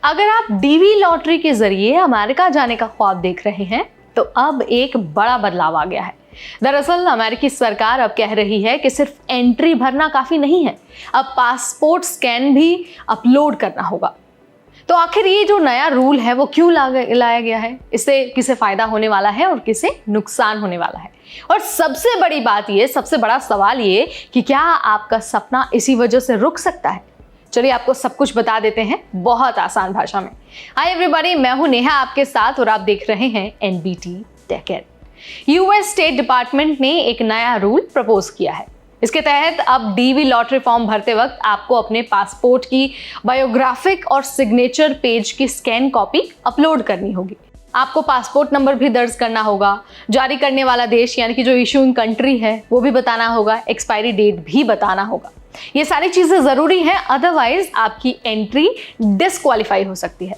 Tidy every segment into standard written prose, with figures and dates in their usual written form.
अगर आप DV lottery के जरिए अमेरिका जाने का ख्वाब देख रहे हैं तो अब एक बड़ा बदलाव आ गया है। दरअसल अमेरिकी सरकार अब कह रही है कि सिर्फ एंट्री भरना काफी नहीं है, अब पासपोर्ट स्कैन भी अपलोड करना होगा। तो आखिर ये जो नया रूल है वो क्यों लाया गया है, इससे किसे फायदा होने वाला है और किसे नुकसान होने वाला है, और सबसे बड़ी बात ये, सबसे बड़ा सवाल ये कि क्या आपका सपना इसी वजह से रुक सकता है। चलिए आपको सब कुछ बता देते हैं बहुत आसान भाषा में। हाय एवरीबॉडी, मैं हूं नेहा आपके साथ और आप देख रहे हैं एनबीटी टेक इन। यूएस स्टेट डिपार्टमेंट ने एक नया रूल प्रपोज किया है। इसके तहत अब डीवी लॉटरी फॉर्म भरते वक्त आपको अपने पासपोर्ट की बायोग्राफिक और सिग्नेचर पेज की स्कैन कॉपी अपलोड करनी होगी। आपको पासपोर्ट नंबर भी दर्ज करना होगा, जारी करने वाला देश यानी कि जो इशूइंग कंट्री है वो भी बताना होगा, एक्सपायरी डेट भी बताना होगा। ये सारी चीजें जरूरी हैं, अदरवाइज आपकी एंट्री डिस्क्वालीफाई हो सकती है।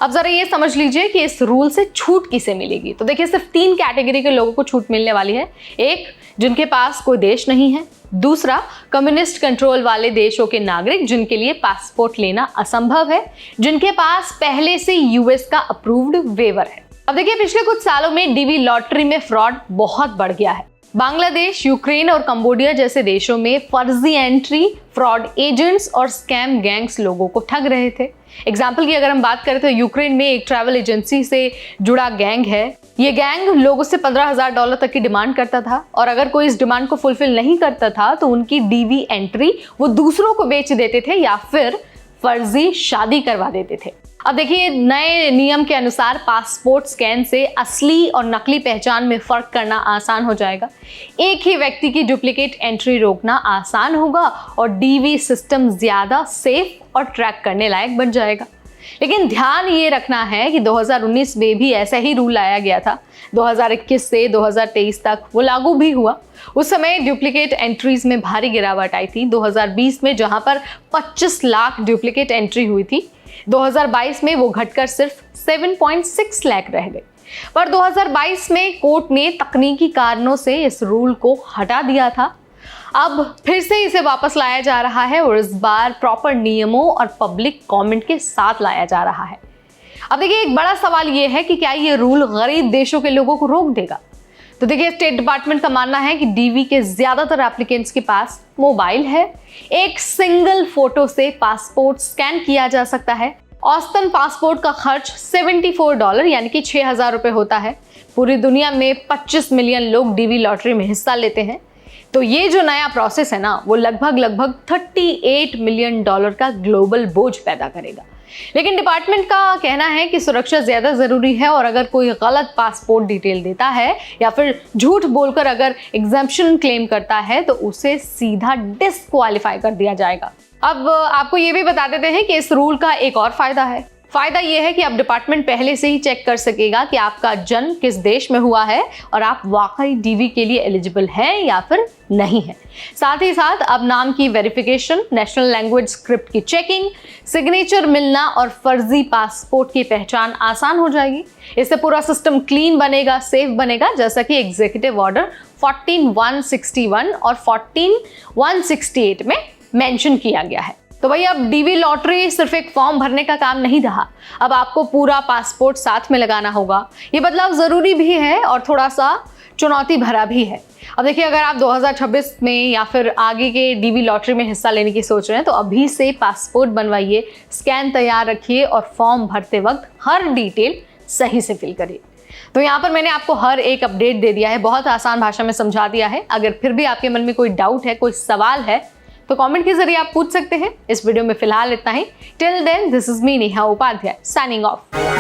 अब जरा ये समझ लीजिए कि इस रूल से छूट किसे मिलेगी। तो देखिए, सिर्फ 3 कैटेगरी के लोगों को छूट मिलने वाली है। एक, जिनके पास कोई देश नहीं है। दूसरा, कम्युनिस्ट कंट्रोल वाले देशों के नागरिक जिनके लिए पासपोर्ट लेना असंभव है, जिनके पास पहले से यूएस का अप्रूव्ड वेवर है। अब देखिए, पिछले कुछ सालों में डीवी लॉटरी में फ्रॉड बहुत बढ़ गया है। बांग्लादेश, यूक्रेन और कंबोडिया जैसे देशों में फर्जी एंट्री, फ्रॉड एजेंट्स और स्कैम गैंग्स लोगों को ठग रहे थे। एग्जाम्पल की अगर हम बात करें तो यूक्रेन में एक ट्रैवल एजेंसी से जुड़ा गैंग है। ये गैंग लोगों से $15,000 तक की डिमांड करता था, और अगर कोई इस डिमांड को फुलफिल नहीं करता था तो उनकी डीवी एंट्री वो दूसरों को बेच देते थे या फिर फर्जी शादी करवा देते थे। अब देखिए, नए नियम के अनुसार पासपोर्ट स्कैन से असली और नकली पहचान में फर्क करना आसान हो जाएगा। एक ही व्यक्ति की डुप्लीकेट एंट्री रोकना आसान होगा और डीवी सिस्टम ज्यादा सेफ और ट्रैक करने लायक बन जाएगा। लेकिन ध्यान ये रखना है कि 2019 में भी ऐसा ही रूल लाया गया था। 2021 से 2023 तक वो लागू भी हुआ। उस समय डुप्लीकेट एंट्रीज में भारी गिरावट आई थी। 2020 में जहां पर 25 लाख डुप्लीकेट एंट्री हुई थी, 2022 में वो घटकर सिर्फ 7.6 लाख रह गई। पर 2022 में कोर्ट ने तकनीकी कारणों से इस रूल को हटा दिया था। अब फिर से इसे वापस लाया जा रहा है और इस बार प्रॉपर नियमों और पब्लिक कमेंट के साथ लाया जा रहा है। अब देखिए, एक बड़ा सवाल ये है कि क्या ये रूल गरीब देशों के लोगों को रोक देगा। तो देखिए, स्टेट डिपार्टमेंट का मानना है कि डीवी के ज्यादातर एप्लीकेंट्स के पास मोबाइल है। एक सिंगल फोटो से पासपोर्ट स्कैन किया जा सकता है। औसतन पासपोर्ट का खर्च $74 यानी कि 6,000 रुपए होता है। पूरी दुनिया में 25 मिलियन लोग डीवी लॉटरी में हिस्सा लेते हैं। तो ये जो नया प्रोसेस है ना, वो लगभग $38 मिलियन का ग्लोबल बोझ पैदा करेगा। लेकिन डिपार्टमेंट का कहना है कि सुरक्षा ज्यादा जरूरी है, और अगर कोई गलत पासपोर्ट डिटेल देता है या फिर झूठ बोलकर अगर एग्जम्पशन क्लेम करता है तो उसे सीधा डिस्क्वालीफाई कर दिया जाएगा। अब आपको ये भी बता देते हैं कि इस रूल का एक और फायदा है। फायदा यह है कि अब डिपार्टमेंट पहले से ही चेक कर सकेगा कि आपका जन्म किस देश में हुआ है और आप वाकई डीवी के लिए एलिजिबल हैं या फिर नहीं है। साथ ही साथ अब नाम की वेरिफिकेशन, नेशनल लैंग्वेज स्क्रिप्ट की चेकिंग, सिग्नेचर मिलना और फर्जी पासपोर्ट की पहचान आसान हो जाएगी। इससे पूरा सिस्टम क्लीन बनेगा, सेफ बनेगा, जैसा कि एग्जीक्यूटिव ऑर्डर 14,161 और 14,168 में मेंशन किया गया है। तो भाई, अब डीवी लॉटरी सिर्फ एक फॉर्म भरने का काम नहीं रहा, अब आपको पूरा पासपोर्ट साथ में लगाना होगा। ये बदलाव जरूरी भी है और थोड़ा सा चुनौती भरा भी है। अब देखिए, अगर आप 2026 में या फिर आगे के डीवी लॉटरी में हिस्सा लेने की सोच रहे हैं तो अभी से पासपोर्ट बनवाइए, स्कैन तैयार रखिए और फॉर्म भरते वक्त हर डिटेल सही से फिल करिए। तो यहाँ पर मैंने आपको हर एक अपडेट दे दिया है, बहुत आसान भाषा में समझा दिया है। अगर फिर भी आपके मन में कोई डाउट है, कोई सवाल है, तो कमेंट के जरिए आप पूछ सकते हैं। इस वीडियो में फिलहाल इतना ही। Till then, this is me Neha Upadhyay, signing of.